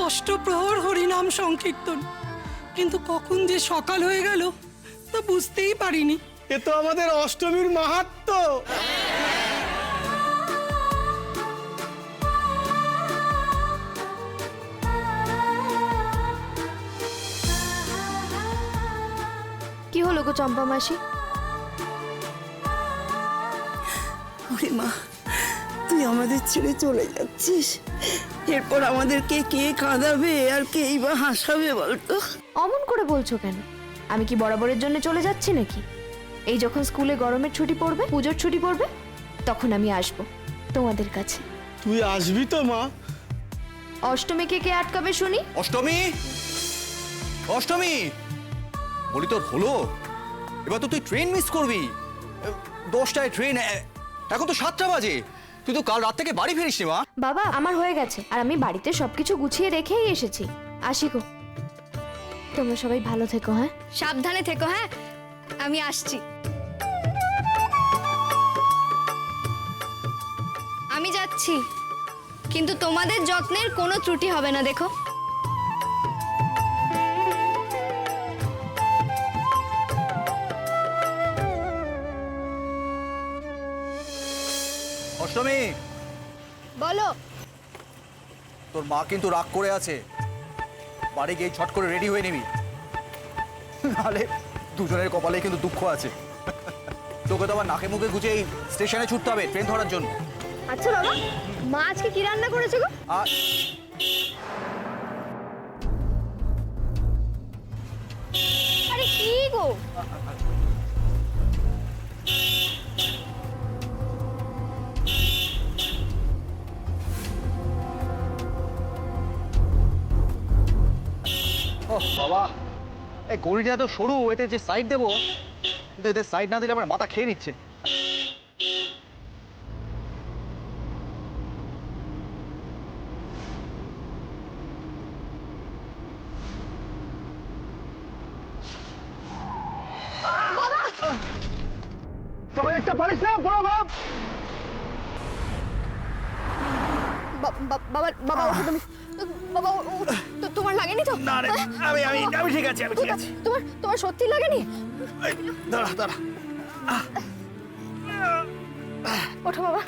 অষ্টপ্রহর হরিনাম সংকীর্তন, কিন্তু কখন যে সকাল হয়ে গেল তা বুঝতেই পারিনি। এ তো আমাদের অষ্টমীর মাহাত্ম্য। কি হলো গো চম্পা মাসি? ওরে মা, তুই আমাদের ছেড়ে চলে যাচ্ছিস, এরপর আমাদেরকে কে কাঁদাবে আর কেই বা হাসাবে বলতো? অমন করে বলছো কেন? আমি কি বরাবরের জন্য চলে যাচ্ছি নাকি? এই যখন স্কুলে গরমের ছুটি পড়বে, পুজোর ছুটি পড়বে, তখন আমি আসব তোমাদের কাছে। তুই আসবি তো মা? অষ্টমীকে কে আটকাবে শুনি? অষ্টমী, অষ্টমী বলি তোর হলো? এবার তো তুই ট্রেন মিস করবি। 10টায় ট্রেন, এখন তো 7টা বাজে। তুই তো কাল রাত থেকে বাড়ি ফিরিস নি মা। বাবা, আমার হয়ে গেছে, আর আমি বাড়িতে সবকিছু গুছিয়ে রেখেই এসেছি। আসি গো, তোমরা সবাই ভালো থেকো। হ্যাঁ, সাবধানে থেকো। হ্যাঁ, আমি আসছি। আমি যাচ্ছি, কিন্তু তোমাদের যত্নের কোনো ত্রুটি হবে না, দেখো। অষ্টমী, বলো। তোর মা কিন্তু রাগ করে আছে। বাড়ি গিয়ে ছট করে রেডি হয়ে নিবি, নাহলে দুজনের কপালে কিন্তু দুঃখ আছে। তোকে তো আবার নাকে মুখে গুজে এই স্টেশনে ছুটতে হবে ট্রেন ধরার জন্য। আচ্ছা বাবা, মা আজকে কি রান্না করেছে গো? আর আরে কি গো? ও বাবা, এই গড়িটা তো সরু, এতে যে সাইড দেবো, কিন্তু এতে সাইড না দিলে আমার মাথা খেয়ে নিচ্ছে। তবে একটা পারিস না বড় বাপ। বাবা বাবা, ওঠো তুমি। বাবা, তোমার লাগেনি তো? না রে, আমি ঠিক আছি, আমি ঠিক আছি। তোমার সত্যি লাগেনি? দাঁড়া দাঁড়া। ওঠো বাবা।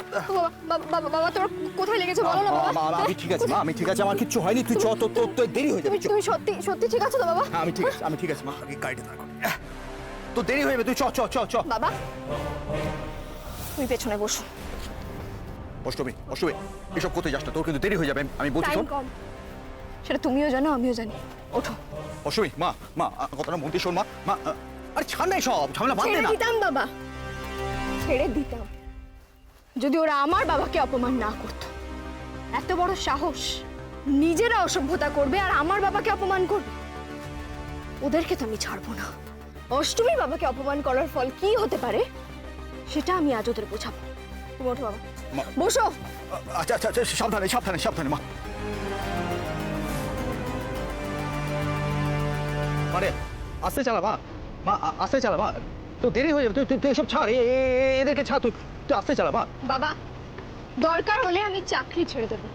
বাবা বাবা, তোমার কোথায় লেগেছে বলো না বাবা। আমি ঠিক আছি মা, আমি ঠিক আছি, আমার কিচ্ছু হয়নি। তুই চ, তোর দেরি হয়ে যাবে। তুমি সত্যি সত্যি ঠিক আছো তো বাবা? আমি ঠিক আছি, আমি ঠিক আছি মা। আগে গাড়িটা দাঁড় কর। তো দেরি হয়ে যাবে, তুই চ চ চ চ। বাবা, তুমি পেছনে বসো। অষ্টমী, অষ্টমী, এসব করতে যাস না, তোর কিন্তু দেরি হয়ে যাবে। আমি বলছি টাইম শোন। কম, সেটা তুমিও জানো, আমিও জানি। ওঠো। অষ্টমী, মা মা কথাটা মন দিয়ে শোন মা। মা আরে ছাড় না সব ঝামেলা, বাদ দে ছেড়ে না। দিতাম বাবা, ছেড়ে দিতাম, যদি ওরা আমার বাবাকে অপমান না করতো। এত বড় সাহস, নিজেরা অসভ্যতা করবে আর আমার বাবাকে অপমান করবে। ওদেরকে তো আমি ছাড়বো না। অষ্টমী বাবাকে অপমান করার ফল কি হতে পারে সেটা আমি আজ ওদের বোঝাবো। তুমি ওঠো বাবা, বসো। আচ্ছা আচ্ছা আচ্ছা, সাবধানে সাবধানে সাবধানে মা। আরে আস্তে চালা মা, মা আস্তে চালা মা, তো দেরি হয়ে যাবে। তুই এসব ছাড়, এদেরকে ছাড়, তুই আস্তে চালা মা। বাবা, দরকার হলে আমি চাকরি ছেড়ে দেবো,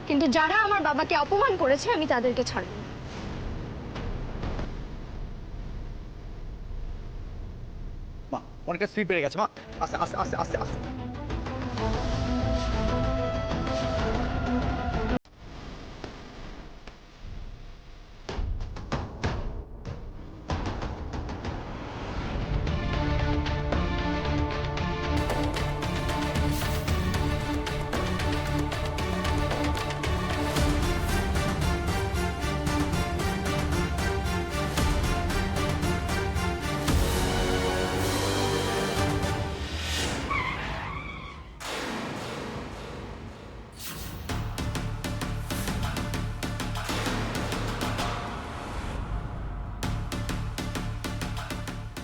কিন্তু যারা আমার বাবাকে অপমান করেছে আমি তাদেরকে ছাড়ব না। মা অনেকটা স্পিড বেড়ে গেছে মা, আস্তে আস্তে আস্তে আস্তে আস্তে।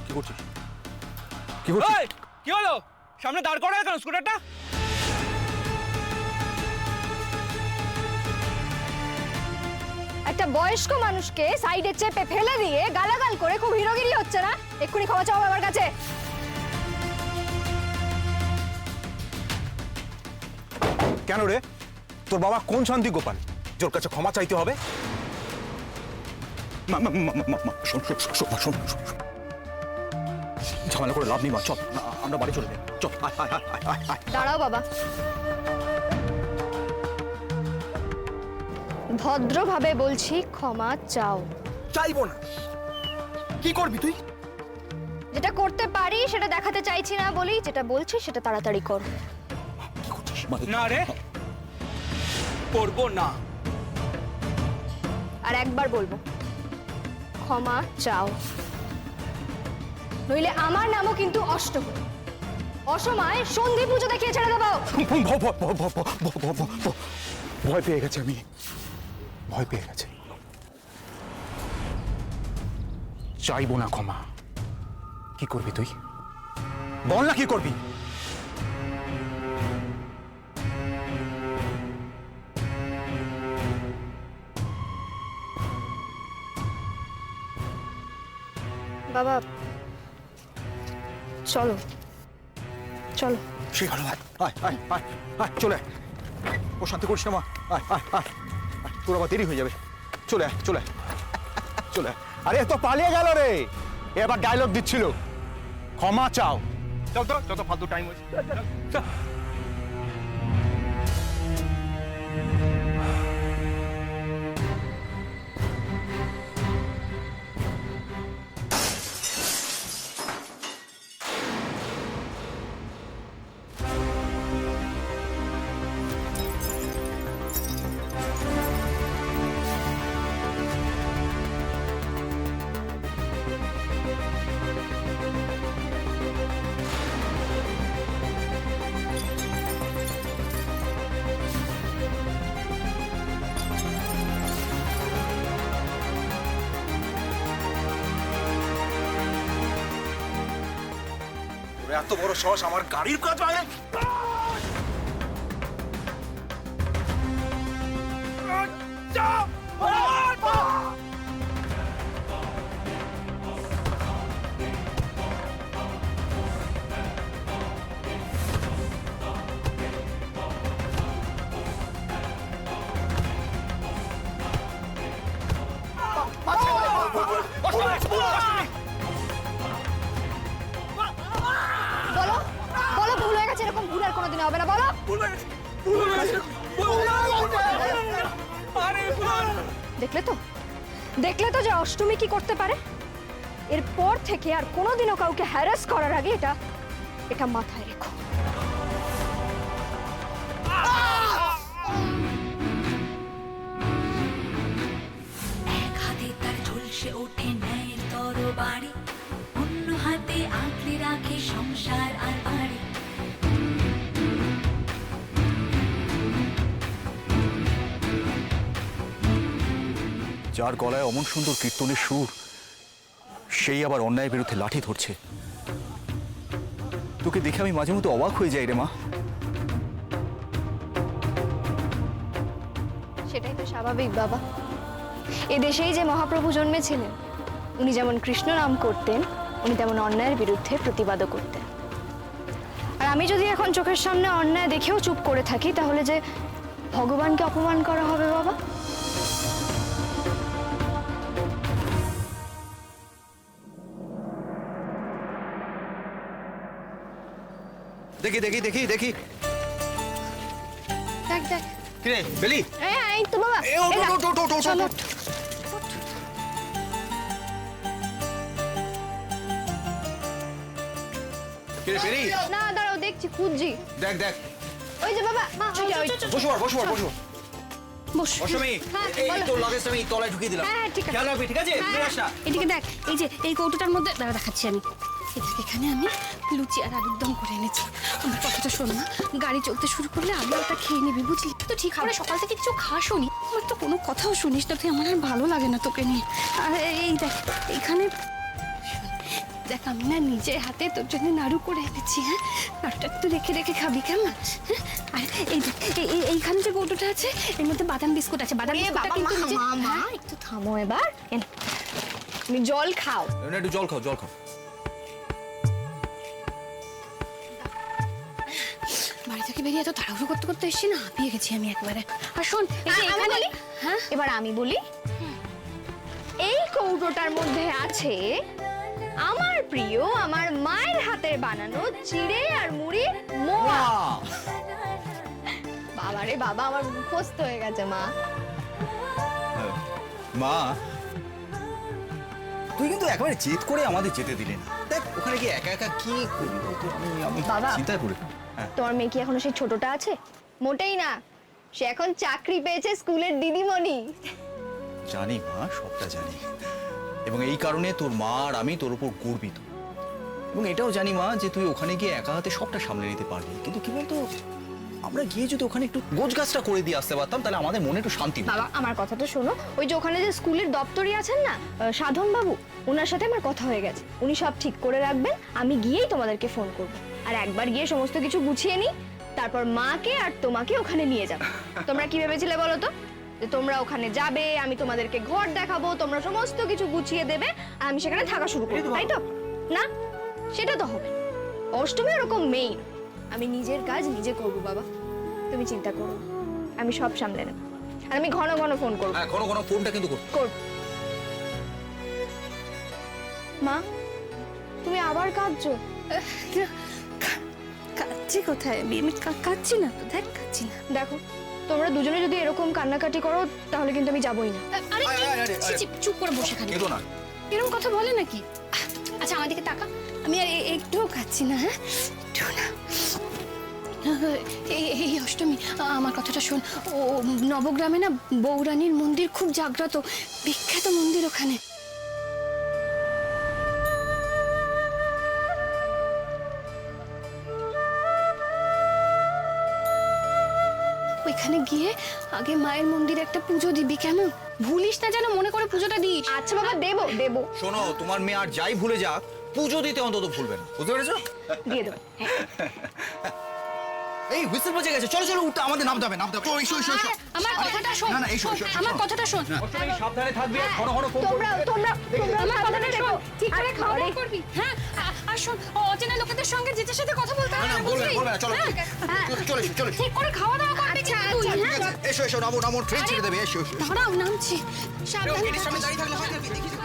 কি করছিস? কি করছিস? এই, কি হলো? সামনে দাঁড় করা কেন স্কুটারটা? একটা বয়স্ক মানুষকে সাইডে চেপে ফেলে দিয়ে গালাগাল করে খুব হিরোগিরি হচ্ছে না? এক্ষুনি ক্ষমা চাও আমার কাছে। কেন রে, তোর বাবা কোন শান্তি গোপাল যে ওর কাছে ক্ষমা চাইতে হবে? মা, মা, মা, মা, মা, শোন, শোন, শোন, শোন, শোন, শোন। ঝামেলা করে লাভ নেই মা, চল আমরা বাড়ি চলে যাই, চল, আয়, আয়, আয়, আয়, আয়, আয়। দাঁড়াও বাবা, ভদ্রভাবে বলছি ক্ষমা চাও। চাইবো না। কি করবি তুই? যেটা করতে পারি সেটা দেখাতে চাইছি না বলি, যেটা বলছি সেটা তাড়াতাড়ি কর। কি করছিস? মানে না রে, করবো না। আর একবার বলবো, ক্ষমা চাও, নইলে আমার নামও কিন্তু অষ্টমী। অসময় সন্ধি পুজো দেখিয়ে ছেড়ে দেবো। ভয় পেয়ে গেছে, আমি ভয় পেয়ে গেছে। চাইবো না ক্ষমা। কি করবি তুই? বল না কি করবি? বাবা চলো চলো। সে ভালো, আয় আয় আয় আয় আয়, চলে আয়। ও শান্তি করিস না মা, আয় আয় আয় আয়, তোর আবার দেরি হয়ে যাবে। চলে আয়, চলে আয়, চলে আয়। আরে তো পালিয়ে গেল রে, এবার ডায়লগ দিচ্ছিল, ক্ষমা চাও। চল তো, যত ফালতু টাইম হয়েছে। চল। এত বড় সাহস আমার গাড়ির কাজ ভাঙে? বলো বলো, ভুল হয়ে গেছে, এরকম ভুল আর কোনোদিন হবে না, বলো। দেখলে তো, দেখলে তো যে অষ্টমী কি করতে পারে। এরপর থেকে আর কোনোদিনও কাউকে হ্যারাস করার আগে এটা এটা মাথায় রেখো। এক হাতে তার ঝলসে ওঠে ন্যায়ের তরবারি, অন্য হাতে আঁকড়ে রাখে সংসার আর বাড়ি। যার গলায় অমন সুন্দর কীর্তনের সুর, সেই আবার অন্যায়ের বিরুদ্ধে লাঠি ধরছে। তোকে দেখে আমি মাঝে মধ্যে অবাক হয়ে যাই রে মা। সেটাই তো স্বাভাবিক বাবা। এদেশেই যে মহাপ্রভু জন্মেছিলেন, উনি যেমন কৃষ্ণ নাম করতেন, উনি তেমন অন্যায়ের বিরুদ্ধে প্রতিবাদও করতেন। আর আমি যদি এখন চোখের সামনে অন্যায় দেখেও চুপ করে থাকি, তাহলে যে ভগবানকে অপমান করা হবে বাবা। দেখি দেখি দেখি দেখি, দেখ দেখ, কিরে বেলি? এই তো বাবা, এ, ওঠ, এই দেখ। ওঠ, ওঠ, ওঠ, ওঠ, চলো। ওঠ। কিরে বেলি? না দাঁড়াও, দেখছি, খুঁজছি। দেখ দেখ, ওই যে বাবা, ওই যে, ওই যে। বসো বসো বসো। বস। অষ্টমী, হ্যাঁ, এই বলো। তোর লাগেজটা আমি তলায় ঢুকিয়ে দিলাম। হ্যাঁ, ঠিক আছে। খেয়াল রাখবি, ঠিক আছে? নিয়ে আস না। এদিকে দেখ, এই যে এই কৌটোটার মধ্যে দাঁড়া দেখাচ্ছি আমি। এই দেখ, এখানে আমি লুচি আর আলুর দম করে এনেছি। আমার কথাটা শোন না, গাড়ি চলতে শুরু করলে আমি ওটা খেয়ে নিবি, বুঝলি তো? ঠিক করে সকাল থেকে কিছু খাসনি, আমার তো কোনো কথাও শুনিস না তুই, আমার আর ভালো লাগে না তোকে নিয়ে। আর এই দেখ, এইখানে দেখ, আমি না নিজে হাতে তোর জন্য নাড়ু করে এনেছি। হ্যাঁ, নাড়ুটা একটু রেখে রেখে খাবি, কেমন? হ্যাঁ, আর এই দেখ, এইখানে যে কৌটোটা আছে, এর মধ্যে বাদাম বিস্কুট আছে। বাদাম বিস্কুটটা কিন্তু হ্যাঁ, একটু থামো এবার। তুমি জল খাও। না, একটু জল খাও, জল খাও। বাড়ি থেকে বেরিয়ে এত তাড়াহুড়ো করতে করতে এসেছি না, হাঁপিয়ে গেছি আমি একবারে। আর শোন, এই যে আমি এখানে বলি? হ্যাঁ এবার আমি বলি, এই কৌটোটার মধ্যে আছে আমার প্রিয়, আমার মায়ের হাতের বানানো চিড়ে আর মুড়ি মোয়া। বাবারে বাবা, আমার মুখস্থ হয়ে গেছে মা। মা, তুই কিন্তু একেবারে জেদ করে আমাদের যেতে দিলে না। দেখ ওখানে কি একা একা কি করবি বলতো, আমি বাবা। চিন্তা করি। হ্যাঁ, তোমার মেয়ে কি এখনো সেই ছোটটা আছে? মোটেই না, সে এখন চাকরি পেয়েছে স্কুলের দিদিমণি। জানি মা, সবটা জানি, এবং এই কারণে তোর মা আর আমি তোর উপর গর্বিত। এবং এটাও জানি মা যে তুই ওখানে গিয়ে একা হাতে সবটা সামলে নিতে পারবি। কিন্তু কি বলতো, আমরা গিয়ে যদি ওখানে একটু গোছগাছটা করে দিয়ে আসতে পারতাম, তাহলে আমাদের মনে একটু শান্তি হতো। বাবা, আমার কথাটা শোনো। ওই যে ওখানে যে স্কুলের দপ্তরি আছেন না, সাধন বাবু, ওনার সাথে আমার কথা হয়ে গেছে। উনি সব ঠিক করে রাখবেন, আমি গিয়েই তোমাদেরকে ফোন করব। আর একবার গিয়ে সমস্ত কিছু গুছিয়ে নিই, তারপর মাকে আর তোমাকে ওখানে নিয়ে যাব। তোমরা কি ভেবেছিলে বলো তো, যে তোমরা ওখানে যাবে, আমি তোমাদেরকে ঘর দেখাবো, তোমরা সমস্ত কিছু গুছিয়ে দেবে, আর আমি সেখানে থাকা শুরু করবো, তাই তো? না, সেটা তো হবে। অষ্টমী ওরকম মেইন, আমি নিজের কাজ নিজে করবো বাবা, তুমি চিন্তা করো না। আমি সব সামলে নেব, আর আমি ঘন ঘন ফোন করবো। হ্যাঁ, ঘন ঘন ফোনটা কিন্তু কর। করব। মা, তুমি আবার কাঁদছো? কাচ্ছি কোথায়? আমি কাচ্ছি না তো, দেখ কাচ্ছি না। দেখো, তোমরা দুজনে যদি এরকম কান্নাকাটি করো, তাহলে কিন্তু আমি যাবই না। আরে আরে, ছি, ছি, চুপ করে বসে খালি। কেঁদো না। এরকম কথা বলে নাকি? আচ্ছা আমার দিকে তাকা, আমি আর একটুও খাচ্ছি না। হ্যাঁ, একটু না। এই অষ্টমী, আমার কথাটা শোন। ও নবগ্রামে না বৌরানীর মন্দির খুব জাগ্রত, বিখ্যাত মন্দির ওখানে। ওইখানে গিয়ে আগে মায়ের মন্দিরে একটা পুজো দিবি, কেমন? ভুলিস না যেন, মনে করে পুজোটা দিস। আচ্ছা বাবা, দেবো দেবো, শোনো, তোমার মেয়ে আর যাই ভুলে যাক, পুজো দিতে অন্তত ভুলবে না, বুঝতে পেরেছো? দিয়ে দেবো। এই হুইসেল বাজে গেছে, চলো চলো, উঠতে আমাদের নামতে হবে, নামতে হবে। ও, এসো এসো এসো। আমার কথাটা শোন। না, না, এসো, এসো, এসো। আমার কথাটা শোন। অষ্টমী, সাবধানে থাকবি, আর ঘন ঘন ফোন করবি। তোমরা আমার কথাটা শোন, ঠিক করে খাওয়া দাওয়া আরে, করবি। হ্যাঁ, আর শোন, অচেনা লোকেদের সঙ্গে যেতে সাথে কথা বলতে না, হবে না, না, বলবে না, বুঝলি? বলবে না, চলো হ্যাঁ, চলো এসো, চলো এসো। ঠিক করে খাওয়া দাওয়া করবি কিন্তু তুই, ঠিক হ্যাঁ? আছে, এসো এসো, নামো নামো, ট্রেন ছেড়ে দেবে, এসো এসো। দাঁড়াও, নামছি। সাবধানে গেটের সামনে দাঁড়িয়ে থাকলে হয় নাকি? দেখি তো।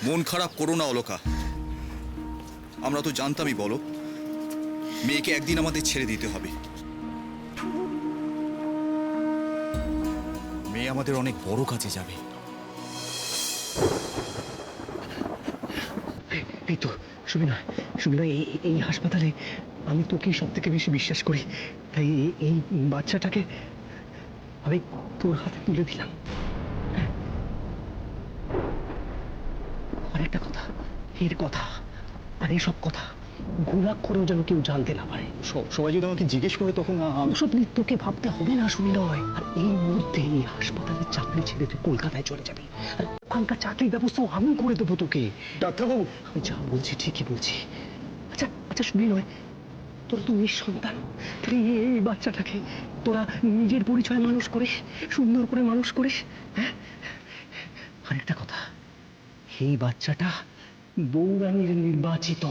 মন খারাপ করো না অলোকা, আমরা তো জানতামই বলো মেয়েকে একদিন আমাদের ছেড়ে দিতে হবে। মেয়ে আমাদের অনেক বড় কাজে যাবে। এই তো সুবিনা, সুবিনা, এই হাসপাতালে আমি তোকেই সব থেকে বেশি বিশ্বাস করি, তাই এই বাচ্চাটাকে আমি তোর হাতে তুলে দিলাম। আর একটা কথা, এর কথা আর এইসব কথা গোলাপ করেও যেন কেউ জানতে না পারে। সবাই যদি আমাকে জিজ্ঞেস করে তখন সব নিয়ে তোকে ভাবতে হবে না সুনিলয়। আর এই মুহূর্তে এই হাসপাতালের চাকরি ছেড়ে তুই কলকাতায় চলে যাবি, আর ওখানকার চাকরির ব্যবস্থাও আমি করে দেবো তোকে। ডাক্তারবাবু, আমি যা বলছি ঠিকই বলছি। আচ্ছা আচ্ছা সুনিলয়, তোরা তো নিঃসন্তান, তাহলে এই বাচ্চাটাকে তোরা নিজের পরিচয় মানুষ করে, সুন্দর করে মানুষ করে। হ্যাঁ, আরেকটা কথা, এই বাচ্চাটা বৌরানীর নির্বাচিত,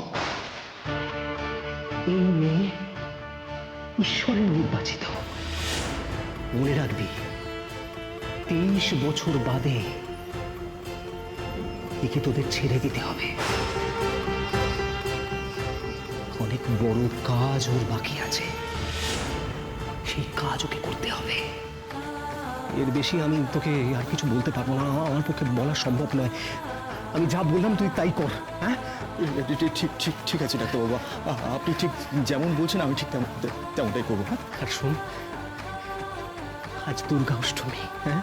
এই মেয়ে ঈশ্বরের নির্বাচিত। মনে রাখবি, 23 বছর বাদে একে তোদের ছেড়ে দিতে হবে। অনেক বড় কাজ ওর বাকি আছে, সেই কাজ ওকে করতে হবে। এর বেশি আমি তোকে আর কিছু বলতে পারবো না, আমার পক্ষে বলা সম্ভব নয়। আমি যা বললাম তুই তাই কর। হ্যাঁ, ঠিক ঠিক ঠিক আছে ডাক্তারবাবু, আপনি ঠিক যেমন বলছেন আমি ঠিক তেমনটাই করবো। হ্যাঁ, আর শোন, আজ দুর্গা অষ্টমী। হ্যাঁ,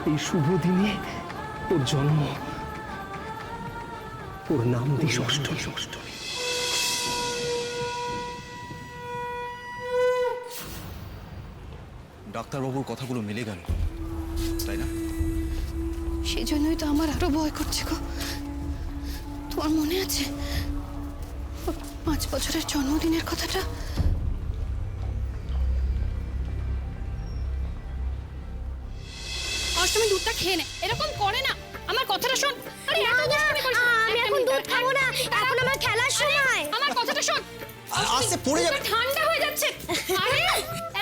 এই শুভ দিনে ওর জন্ম, ওর নাম দিস অষ্টমী। ডাক্তারবাবুর কথাগুলো মিলে গেল, তাই না? সেই জন্যই তো আমার আরো ভয় করছে গো। তোমার মনে আছে ওর 5 বছরের জন্মদিনের কথাটা? অষ্টমী দুধটা খেয়ে নে, এরকম করে না, আমার কথাটা শোন। আরে এত দুষ্টামি করিস না। আমি এখন দুধ খাবো না, এখন আমার খেলার সময়। আমার কথাটা শোন। আস্তে পড়ে যাবে। ঠান্ডা হয়ে যাচ্ছে। আরে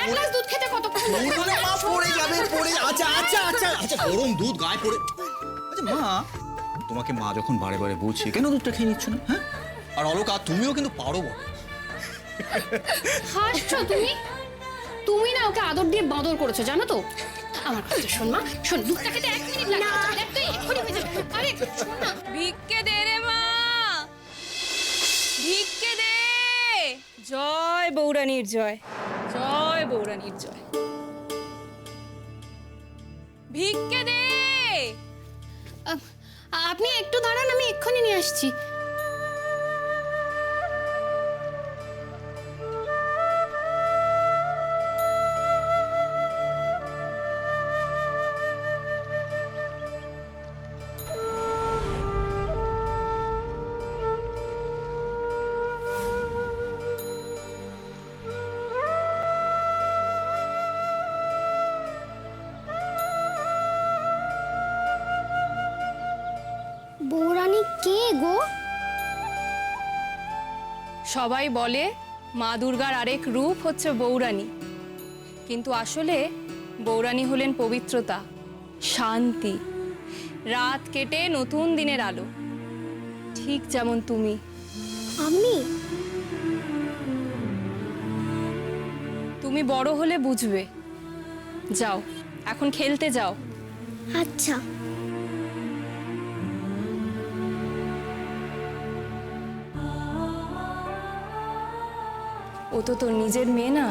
এক গ্লাস দুধ খেতে কতক্ষণ লাগে? মা পড়ে যাবে, পড়ে। আচ্ছা আচ্ছা আচ্ছা আচ্ছা, গরম দুধ গায়ে পড়ে। আচ্ছা মা, তোমাকে মা যখন বারে বারে বলছে কেন দুধটা খেয়ে নিচ্ছ না? হ্যাঁ, আর অলকা তুমিও কিন্তু পারো বলো। হাসছো তুমি? তুমি না ওকে আদর দিয়ে বাদর করেছো, জানো তো? আমার কথা শোন মা, শোন, দুধটা খেতে 1 মিনিট লাগে। দেখ তুই এক্ষুনি হয়ে যাবে। আরে শোন না। ভিক্ষে দে রে মা, ভিক্ষে দে। জয় বৌরানীর জয়, জয় বৌরানীর জয়। ভিক্ষে দে। আপনি একটু দাঁড়ান, আমি এক্ষুনি নিয়ে আসছি। বৌরানী কে গো? সবাই বলে মা দুর্গার আরেক রূপ হচ্ছে বৌরানী, কিন্তু আসলে বৌরানী হলেন পবিত্রতা, শান্তি, রাত কেটে নতুন দিনের আলো, ঠিক যেমন তুমি। আমি? তুমি বড় হলে বুঝবে। যাও, এখন খেলতে যাও। আচ্ছা। ও তো তোর নিজের মেয়ে না।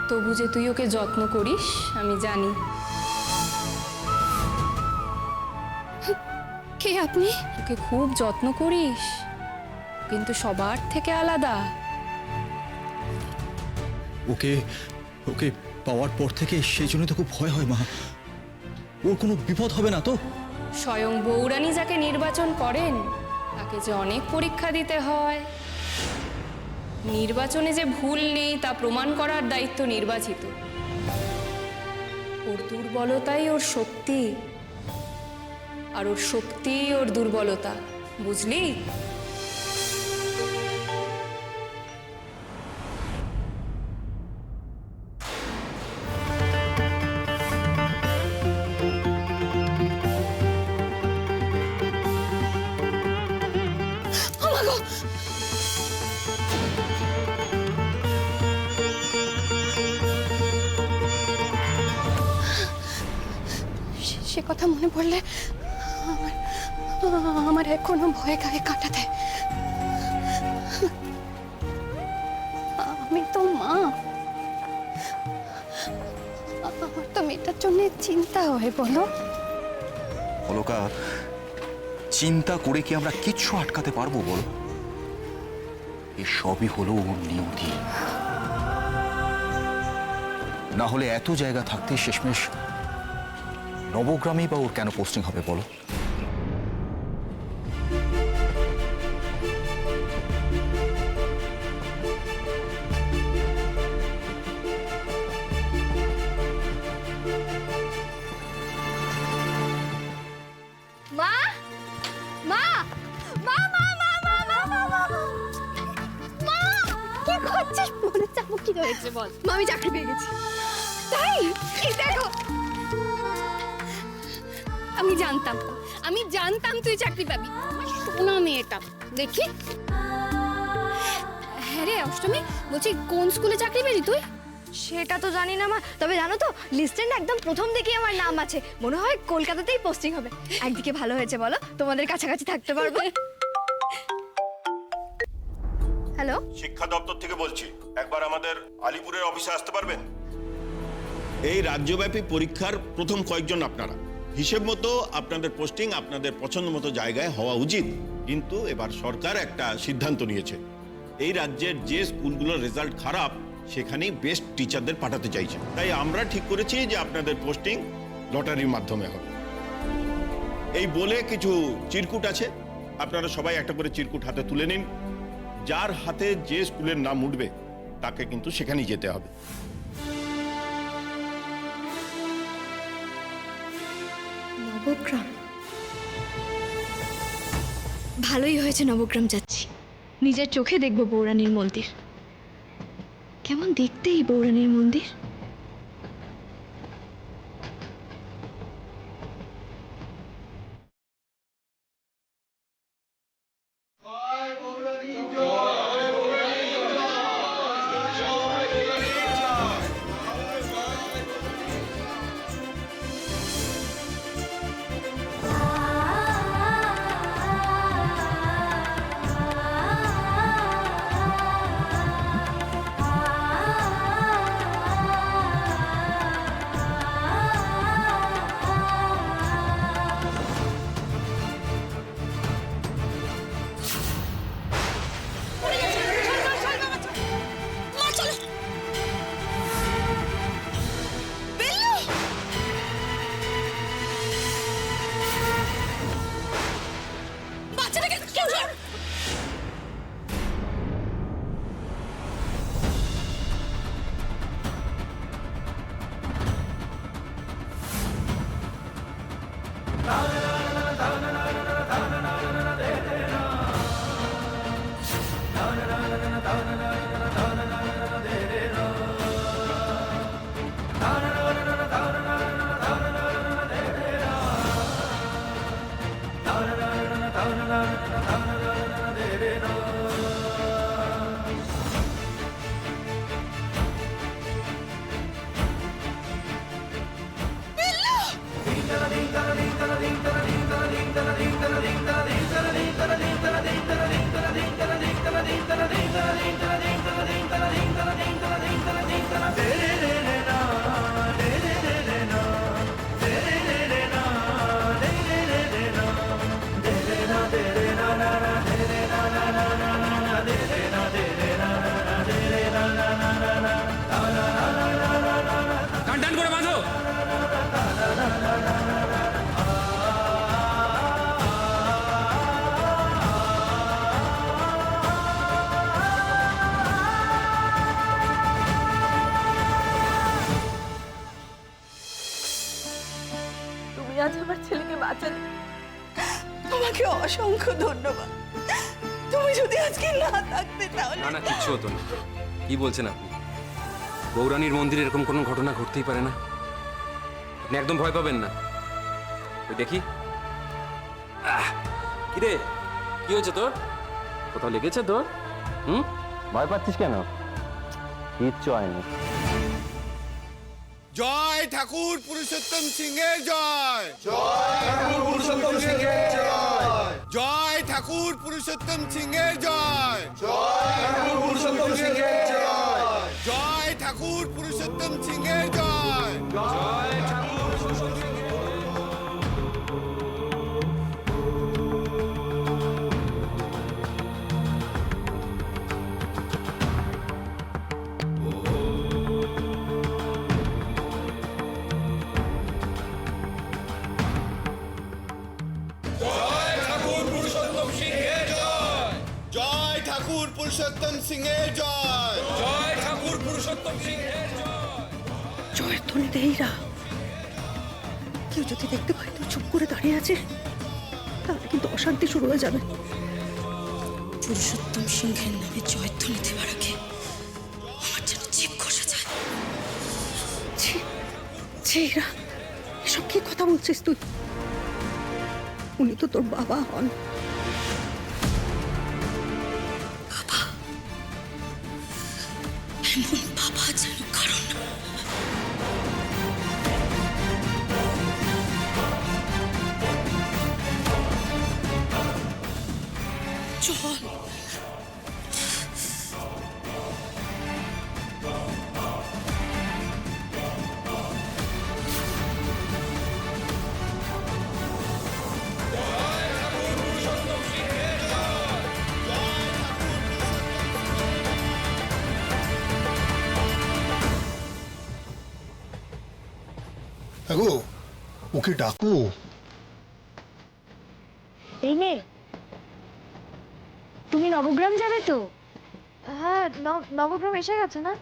তবু যে তুই ওকে যত্ন করিস আমি জানি। কে আপনি? ওকে খুব যত্ন করিস, কিন্তু সবার থেকে আলাদা। ওকে ওকে পাওয়ার পর থেকে সেই জন্য তো খুব ভয় হয় মা। ওর কোনো বিপদ হবে না তো? স্বয়ং বৌরানী যাকে নির্বাচন করেন তাকে যে অনেক পরীক্ষা দিতে হয়। নির্বাচনে যে ভুল নেই তা প্রমাণ করার দায়িত্ব নির্বাচিত। ওর দুর্বলতাই ওর শক্তি, আর ওর শক্তি ওর দুর্বলতা, বুঝলি? সে কথা মনে পড়লে আমার এখনো ভয়ে গায়ে কাঁটা দেয়। আমি তো মা, আমার তো মেয়েটার জন্য চিন্তা হয়, বলো? অলকা, চিন্তা করে কি আমরা কিচ্ছু আটকাতে পারবো বল? এই সবই হলো ওর নিয়তি। না হলে এত জায়গা থাকতে শেষমেশ নবগ্রামেই বা ওর কেন পোস্টিং হবে বলো? মা মা মা মা মা মা মা মা মা মা কি করছিস? মনে চাপো কি হয়েছে বল? মা, আমি চাকরি পেয়ে গেছি। তাই? এই দেখো, আমি জানতাম তুই চাকরি পাবি। আমার সোনা মেয়েটা, দেখি। হ্যাঁ রে অষ্টমী, বলছি কোন স্কুলে চাকরি পেলি তুই? সেটা তো জানি না মা, তবে জানো তো লিস্টে না একদম প্রথম দিকেই আমার নাম আছে। মনে হয় কলকাতাতেই পোস্টিং হবে। একদিকে ভালো হয়েছে বলো, তোমাদের কাছাকাছি থাকতে পারবো। হ্যালো, শিক্ষা দপ্তর থেকে বলছি, একবার আমাদের আলিপুরের অফিসে আসতে পারবেন? এই রাজ্যব্যাপী পরীক্ষার প্রথম কয়েকজন আপনারা। হিসেব মতো আপনাদের পোস্টিং আপনাদের পছন্দ মতো জায়গায় হওয়া উচিত, কিন্তু এবার সরকার একটা সিদ্ধান্ত নিয়েছে। এই রাজ্যের যে স্কুলগুলোর রেজাল্ট খারাপ সেখানেই বেস্ট টিচারদের পাঠাতে চাইছে। তাই আমরা ঠিক করেছি যে আপনাদের পোস্টিং লটারির মাধ্যমে হবে। এই বলে কিছু চিরকুট আছে, আপনারা সবাই একটা করে চিরকুট হাতে তুলে নিন। যার হাতে যে স্কুলের নাম উঠবে তাকে কিন্তু সেখানেই যেতে হবে। নবগ্রাম, ভালোই হয়েছে নবগ্রাম যাচ্ছি। নিজের চোখে দেখবো বৌরানীর মন্দির। কেমন দেখতে এই বৌরানীর মন্দির। আজ আমার ছেলেকে বাঁচালে তোমাকে অসংখ্য ধন্যবাদ। তুমি যদি আজকে না থাকতে তাহলে না না, কিচ্ছু হতো না। কি বলছেন আপনি? বৌরানীর মন্দিরে এরকম কোনো ঘটনা ঘটতেই পারে না। আপনি একদম ভয় পাবেন না। ওই দেখি। কিরে, কি হয়েছে তোর? কোথাও লেগেছে তোর? ভয় পাচ্ছিস কেন? কিচ্ছু হয়নি। জয় ঠাকুর পুরুষোত্তম সিংহের জয়। জয় ঠাকুর পুরুষোত্তম সিংহের জয়। জয় ঠাকুর পুরুষোত্তম সিংহের জয়। জয় ঠাকুর পুরুষোত্তম সিংহের জয়। পুরুষোত্তম সিংহের জয়। জয় ঠাকুর পুরুষোত্তম সিংহের জয়। জয়ধ্বনি দেইরা কেউ যদি দেখতে পায় তুই চুপ করে দাঁড়িয়ে আছিস, তাহলে কিন্তু অশান্তি শুরু হয়ে যাবে। পুরুষোত্তম সিংহের নামে জয়ধ্বনি দেওয়ার আগে আমার যেন জিভ খসে যায়। ছেইরা, এসব কি কথা বলছিস তুই? উনি তো তোর বাবা হন। বাবা, এমন বাবা যেন কারণ চল। আগো ওকে ডাকো। এই মেয়ে, তুমি নবগ্রাম যাবে তো? হ্যাঁ, নবগ্রাম এসে গেছে না?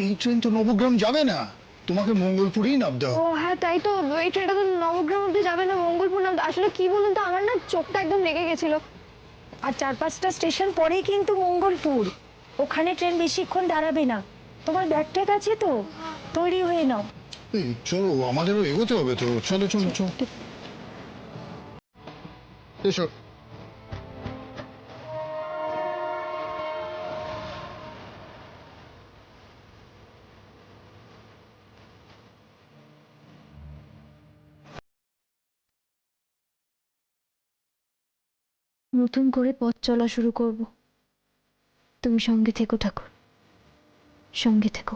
এই ট্রেন তো নবগ্রাম যাবে না, তোমাকে মঙ্গলপুরেই নামতে ও হবে। হ্যাঁ, তাই তো। এই ট্রেনটা তো নবগ্রাম অব্দি যাবে না, মঙ্গলপুর নাম। আসলে কি বলুন তো, আমার না চোখটা একদম লেগে গেছিল। আর 4-5টা স্টেশন পরেই কিন্তু মঙ্গলপুর। ওখানে ট্রেন বেশিক্ষণ দাঁড়াবে না। তোমার ব্যাগ ট্যাগ আছে তো? তৈরি হয়ে নাও। এই চলো, আমাদেরও এগোতে হবে তো। চলো চলো চলো, এসো। নতুন করে পথ চলা শুরু করব। তুমি সঙ্গে থেকো ঠাকুর, সঙ্গে থেকো।